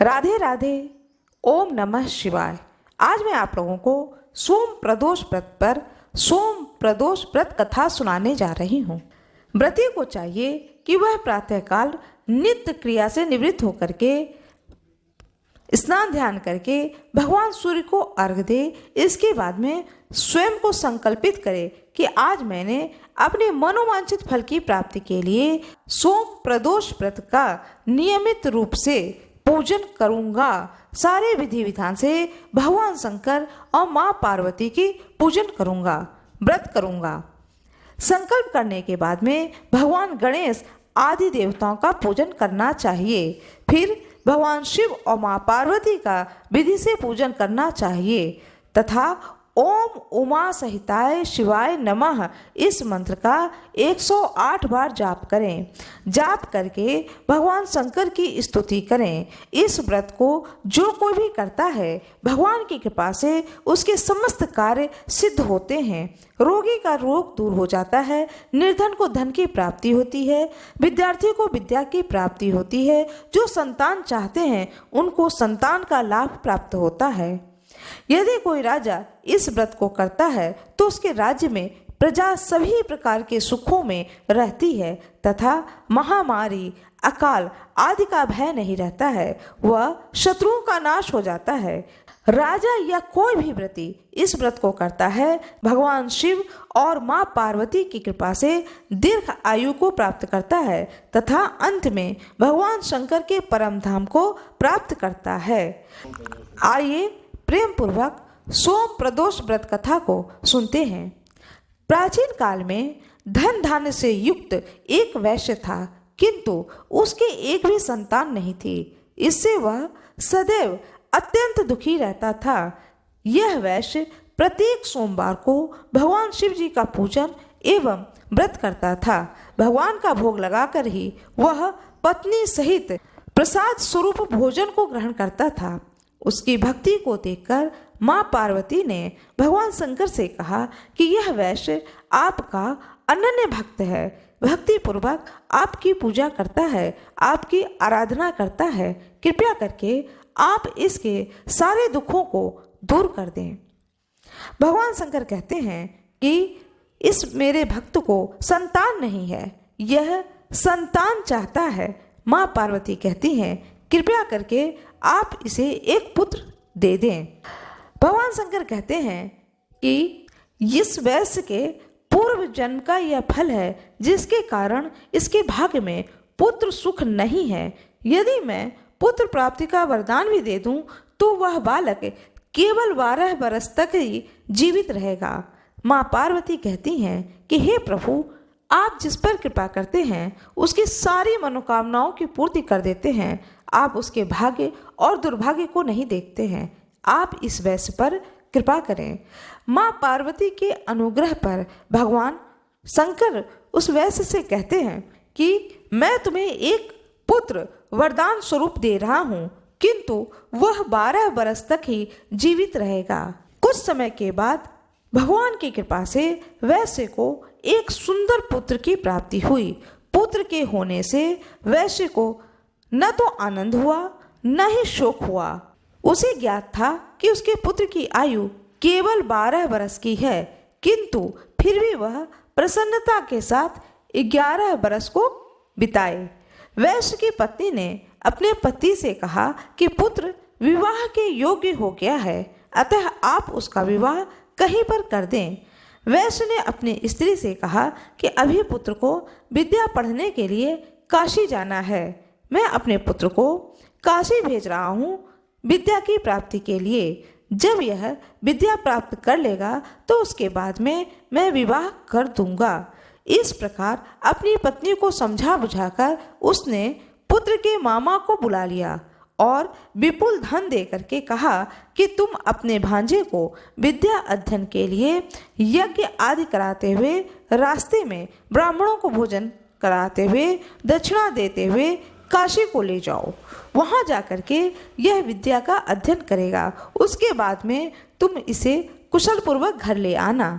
राधे राधे। ओम नमः शिवाय। आज मैं आप लोगों को सोम प्रदोष व्रत पर सोम प्रदोष व्रत कथा सुनाने जा रही हूँ। व्रती को चाहिए कि वह प्रातःकाल नित्य क्रिया से निवृत्त होकर के स्नान ध्यान करके भगवान सूर्य को अर्घ्य दे। इसके बाद में स्वयं को संकल्पित करे कि आज मैंने अपने मनोवांछित फल की प्राप्ति के लिए सोम प्रदोष व्रत का नियमित रूप से पूजन करूंगा। सारे विधि विधान से भगवान शंकर और माँ पार्वती की पूजन करूंगा, व्रत करूंगा। संकल्प करने के बाद में भगवान गणेश आदि देवताओं का पूजन करना चाहिए। फिर भगवान शिव और माँ पार्वती का विधि से पूजन करना चाहिए तथा ओम उमा सहिताय शिवाय नमः इस मंत्र का 108 बार जाप करें। जाप करके भगवान शंकर की स्तुति करें। इस व्रत को जो कोई भी करता है भगवान की कृपा से उसके समस्त कार्य सिद्ध होते हैं। रोगी का रोग दूर हो जाता है, निर्धन को धन की प्राप्ति होती है, विद्यार्थी को विद्या की प्राप्ति होती है, जो संतान चाहते हैं उनको संतान का लाभ प्राप्त होता है। यदि कोई राजा इस व्रत को करता है तो उसके राज्य में प्रजा सभी प्रकार के सुखों में रहती है तथा महामारी, अकाल आदि का भय नहीं रहता है, वह शत्रुओं का नाश हो जाता है। राजा या कोई भी व्रती इस व्रत को करता है भगवान शिव और माँ पार्वती की कृपा से दीर्घ आयु को प्राप्त करता है तथा अंत में भगवान शंकर के परम धाम को प्राप्त करता है। आइए प्रेम पूर्वक सोम प्रदोष व्रत कथा को सुनते हैं। प्राचीन काल में धन धान्य से युक्त एक वैश्य था, किंतु उसके एक भी संतान नहीं थी। इससे वह सदैव अत्यंत दुखी रहता था। यह वैश्य प्रत्येक सोमवार को भगवान शिव जी का पूजन एवं व्रत करता था। भगवान का भोग लगाकर ही वह पत्नी सहित प्रसाद स्वरूप भोजन को ग्रहण करता था। उसकी भक्ति को देखकर माँ पार्वती ने भगवान शंकर से कहा कि यह वैश्य आपका अनन्य भक्त है, भक्ति पूर्वक आपकी पूजा करता है, आपकी आराधना करता है। कृपया करके आप इसके सारे दुखों को दूर कर दें। भगवान शंकर कहते हैं कि इस मेरे भक्त को संतान नहीं है, यह संतान चाहता है। माँ पार्वती कहती हैं कृपया करके आप इसे एक पुत्र दे दें। भगवान शंकर कहते हैं कि इस वैश्य के पूर्व जन्म का यह फल है जिसके कारण इसके भाग्य में पुत्र सुख नहीं है। यदि मैं पुत्र प्राप्ति का वरदान भी दे दूं तो वह बालक केवल 12 वर्ष तक ही जीवित रहेगा। माँ पार्वती कहती हैं कि हे प्रभु, आप जिस पर कृपा करते हैं उसकी सारी मनोकामनाओं की पूर्ति कर देते हैं। आप उसके भाग्य और दुर्भाग्य को नहीं देखते हैं। आप इस वैश्य पर कृपा करें। माँ पार्वती के अनुग्रह पर भगवान शंकर उस वैश्य से कहते हैं कि मैं तुम्हें एक पुत्र वरदान स्वरूप दे रहा हूँ, किंतु वह 12 वर्ष तक ही जीवित रहेगा। कुछ समय के बाद भगवान की कृपा से वैश्य को एक सुंदर पुत्र की प्राप्ति हुई। पुत्र के होने से वैश्य को न तो आनंद हुआ न ही शोक हुआ। उसे ज्ञात था कि उसके पुत्र की आयु केवल 12 वर्ष की है, किंतु फिर भी वह प्रसन्नता के साथ 11 वर्ष को बिताए। वैश्य की पत्नी ने अपने पति से कहा कि पुत्र विवाह के योग्य हो गया है, अतः आप उसका विवाह कहीं पर कर दें। वैश्य ने अपनी स्त्री से कहा कि अभी पुत्र को विद्या पढ़ने के लिए काशी जाना है। मैं अपने पुत्र को काशी भेज रहा हूँ विद्या की प्राप्ति के लिए। जब यह विद्या प्राप्त कर लेगा तो उसके बाद में मैं विवाह कर दूंगा। इस प्रकार अपनी पत्नी को समझा बुझाकर उसने पुत्र के मामा को बुला लिया और विपुल धन दे करके कहा कि तुम अपने भांजे को विद्या अध्ययन के लिए यज्ञ आदि कराते हुए, रास्ते में ब्राह्मणों को भोजन कराते हुए, दक्षिणा देते हुए काशी को ले जाओ। वहाँ जाकर के यह विद्या का अध्ययन करेगा। उसके बाद में तुम इसे कुशल पूर्वक घर ले आना।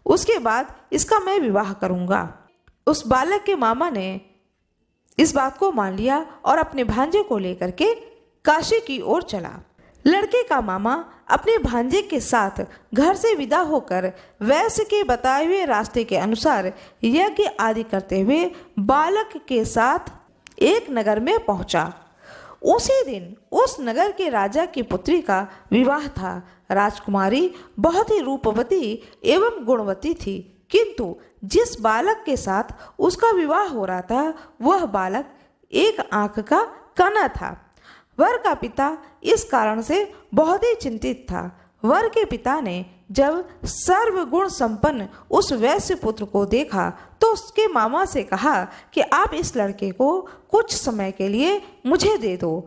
उसके बाद इसका मैं विवाह करूँगा। उस बालक के मामा ने इस बात को मान लिया और अपने भांजे को लेकर के काशी की ओर चला। लड़के का मामा अपने भांजे के साथ घर से विदा होकर वैश्य के बताए हुए रास्ते के अनुसार यज्ञ आदि करते हुए बालक के साथ एक नगर में पहुंचा। उसी दिन उस नगर के राजा की पुत्री का विवाह था। राजकुमारी बहुत ही रूपवती एवं गुणवती थी, किंतु जिस बालक के साथ उसका विवाह हो रहा था वह बालक एक आंख का काना था। वर का पिता इस कारण से बहुत ही चिंतित था। वर के पिता ने जब सर्वगुण संपन्न उस वैश्य पुत्र को देखा तो उसके मामा से कहा कि आप इस लड़के को कुछ समय के लिए मुझे दे दो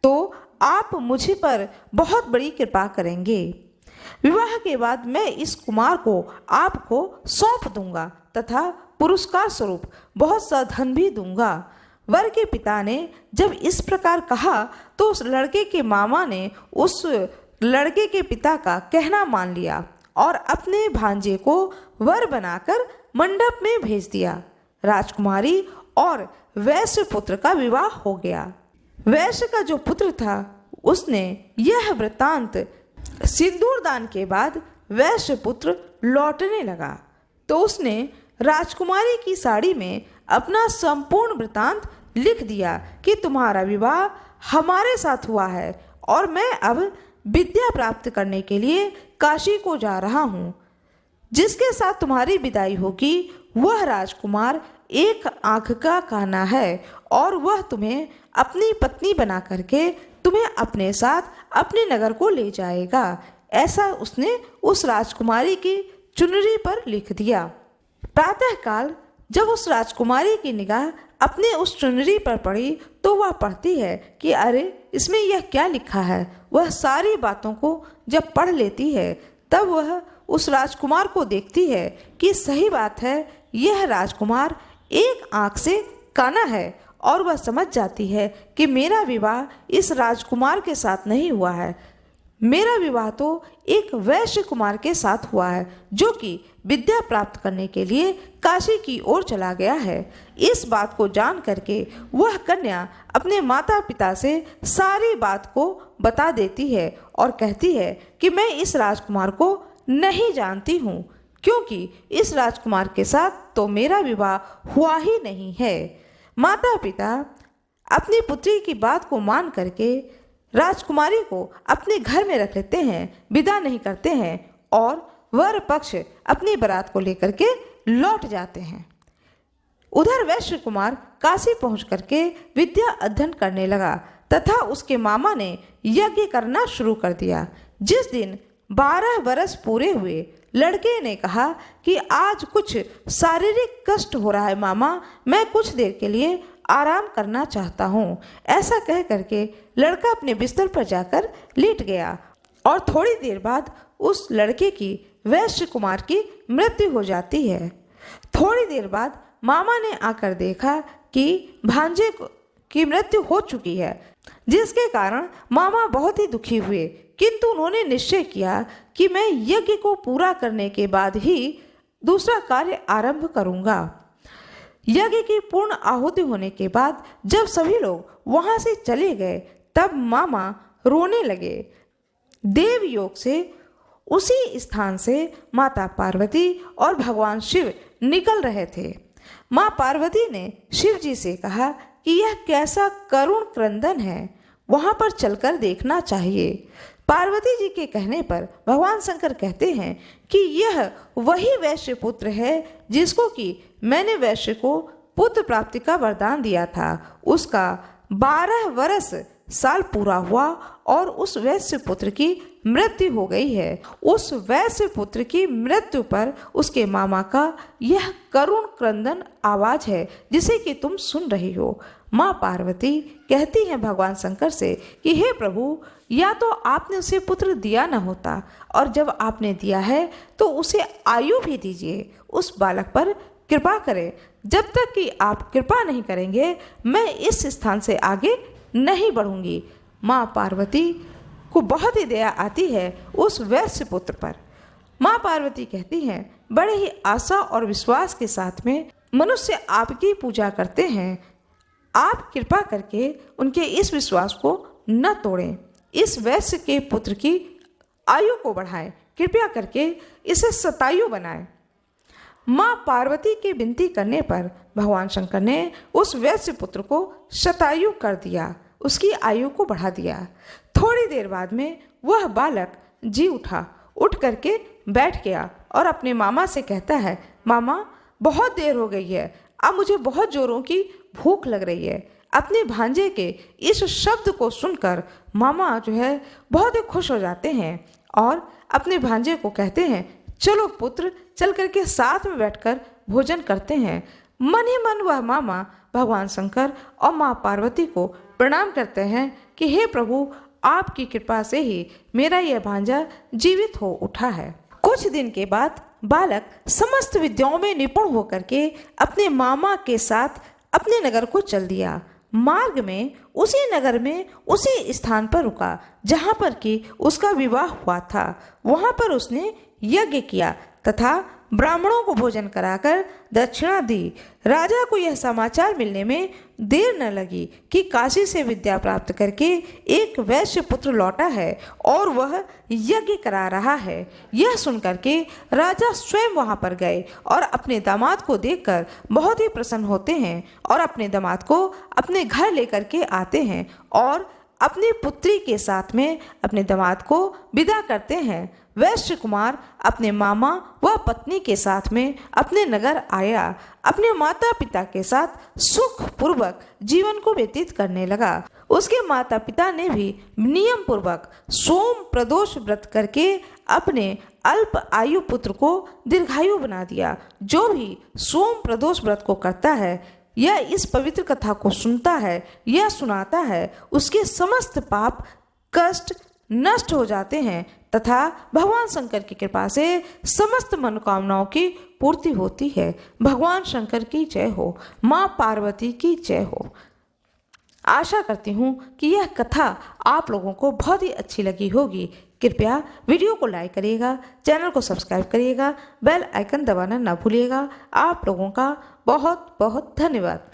तो आप मुझे पर बहुत बड़ी कृपा करेंगे। विवाह के बाद मैं इस कुमार को आपको सौंप दूंगा तथा पुरस्कार स्वरूप बहुत सा धन भी दूंगा। वर के पिता ने जब इस प्रकार कहा तो उस लड़के के मामा ने उस लड़के के पिता का कहना मान लिया और अपने भांजे को वर बनाकर मंडप में भेज दिया। राजकुमारी और वैश्य पुत्र का विवाह हो गया। वैश्य का जो पुत्र था उसने यह वृत्तांत सिंदूर दान के बाद वैश्य पुत्र लौटने लगा तो उसने राजकुमारी की साड़ी में अपना संपूर्ण वृत्तांत लिख दिया कि तुम्हारा विवाह हमारे साथ हुआ है और मैं अब विद्या प्राप्त करने के लिए काशी को जा रहा हूँ। जिसके साथ तुम्हारी विदाई होगी वह राजकुमार एक आंख का काना है और वह तुम्हें अपनी पत्नी बना करके तुम्हें अपने साथ अपने नगर को ले जाएगा। ऐसा उसने उस राजकुमारी की चुनरी पर लिख दिया। प्रातःकाल जब उस राजकुमारी की निगाह अपने उस चुनरी पर पड़ी तो वह पढ़ती है कि अरे इसमें यह क्या लिखा है। वह सारी बातों को जब पढ़ लेती है तब वह उस राजकुमार को देखती है कि सही बात है, यह राजकुमार एक आंख से काना है और वह समझ जाती है कि मेरा विवाह इस राजकुमार के साथ नहीं हुआ है, मेरा विवाह तो एक वैश्य कुमार के साथ हुआ है जो कि विद्या प्राप्त करने के लिए काशी की ओर चला गया है। इस बात को जान करके वह कन्या अपने माता पिता से सारी बात को बता देती है और कहती है कि मैं इस राजकुमार को नहीं जानती हूँ, क्योंकि इस राजकुमार के साथ तो मेरा विवाह हुआ ही नहीं है। माता पिता अपनी पुत्री की बात को मान करके राजकुमारी को अपने घर में रख लेते हैं, विदा नहीं करते हैं और वर पक्ष अपनी बारात को लेकर के लौट जाते हैं। उधर वैश्य कुमार काशी पहुंच करके विद्या अध्ययन करने लगा तथा उसके मामा ने यज्ञ करना शुरू कर दिया। जिस दिन 12 बरस पूरे हुए लड़के ने कहा कि आज कुछ शारीरिक कष्ट हो रहा है मामा, मैं कुछ देर के लिए आराम करना चाहता हूँ। ऐसा कह करके लड़का अपने बिस्तर पर जाकर लेट गया और थोड़ी देर बाद उस लड़के की वैश्य कुमार की मृत्यु हो जाती है। थोड़ी देर बाद मामा ने आकर देखा कि भांजे की मृत्यु हो चुकी है, जिसके कारण मामा बहुत ही दुखी हुए, किंतु उन्होंने निश्चय किया कि मैं यज्ञ को पूरा करने के बाद ही दूसरा कार्य आरंभ करूंगा। यज्ञ की पूर्ण आहुति होने के बाद जब सभी लोग वहां से चले गए तब मामा रोने लगे। देव योग से उसी स्थान से माता पार्वती और भगवान शिव निकल रहे थे। माँ पार्वती ने शिव जी से कहा कि यह कैसा करुण क्रंदन है, वहां पर चलकर देखना चाहिए। पार्वती जी के कहने पर भगवान शंकर कहते हैं कि यह वही वैश्य पुत्र है जिसको कि मैंने वैश्य को पुत्र प्राप्ति का वरदान दिया था। उसका 12 वर्ष साल पूरा हुआ और उस वैश्य पुत्र की मृत्यु हो गई है। उस वैश्य पुत्र की मृत्यु पर उसके मामा का यह करुण क्रंदन आवाज है जिसे कि तुम सुन रही हो। माँ पार्वती कहती हैं भगवान शंकर से कि हे प्रभु, या तो आपने उसे पुत्र दिया न होता और जब आपने दिया है तो उसे आयु भी दीजिए, उस बालक पर कृपा करें। जब तक कि आप कृपा नहीं करेंगे मैं इस स्थान से आगे नहीं बढ़ूंगी। माँ पार्वती को बहुत ही दया आती है उस वैश्य पुत्र पर। माँ पार्वती कहती हैं बड़े ही आशा और विश्वास के साथ में मनुष्य आपकी पूजा करते हैं, आप कृपा करके उनके इस विश्वास को न तोड़ें, इस वैश्य के पुत्र की आयु को बढ़ाएं, कृपया करके इसे शतायु बनाएं। माँ पार्वती की विनती करने पर भगवान शंकर ने उस वैश्य पुत्र को शतायु कर दिया, उसकी आयु को बढ़ा दिया। थोड़ी देर बाद में वह बालक जी उठा, उठ करके बैठ गया और अपने मामा से कहता है, मामा बहुत देर हो गई है, अब मुझे बहुत जोरों की भूख लग रही है। अपने भांजे के इस शब्द को सुनकर मामा जो है बहुत ही खुश हो जाते हैं और अपने भांजे को कहते हैं, चलो पुत्र, चल करके साथ में बैठकर भोजन करते हैं। मन ही मन वह मामा भगवान शंकर और माँ पार्वती को प्रणाम करते हैं कि हे प्रभु, आपकी कृपा से ही मेरा यह भांजा जीवित हो उठा है। कुछ दिन के बाद बालक समस्त विद्याओं में निपुण होकर के अपने मामा के साथ अपने नगर को चल दिया। मार्ग में उसी नगर में उसी स्थान पर रुका जहाँ पर कि उसका विवाह हुआ था। वहाँ पर उसने यज्ञ किया तथा ब्राह्मणों को भोजन कराकर दक्षिणा दी। राजा को यह समाचार मिलने में देर न लगी कि काशी से विद्या प्राप्त करके एक वैश्य पुत्र लौटा है और वह यज्ञ करा रहा है। यह सुनकर के राजा स्वयं वहां पर गए और अपने दामाद को देखकर बहुत ही प्रसन्न होते हैं और अपने दामाद को अपने घर लेकर के आते हैं और अपनी पुत्री के साथ में अपने दामाद को विदा करते हैं। वैश्य कुमार अपने मामा व पत्नी के साथ में अपने नगर आया, अपने माता पिता के साथ सुख पूर्वक जीवन को व्यतीत करने लगा। उसके माता पिता ने भी नियम पूर्वक सोम प्रदोष व्रत करके अपने अल्प आयु पुत्र को दीर्घायु बना दिया। जो भी सोम प्रदोष व्रत को करता है या इस पवित्र कथा को सुनता है या सुनाता है, उसके समस्त पाप कष्ट नष्ट हो जाते हैं तथा भगवान शंकर की कृपा से समस्त मनोकामनाओं की पूर्ति होती है। भगवान शंकर की जय हो, माँ पार्वती की जय हो। आशा करती हूँ कि यह कथा आप लोगों को बहुत ही अच्छी लगी होगी। कृपया वीडियो को लाइक करिएगा, चैनल को सब्सक्राइब करिएगा, बेल आइकन दबाना ना भूलिएगा। आप लोगों का बहुत बहुत धन्यवाद।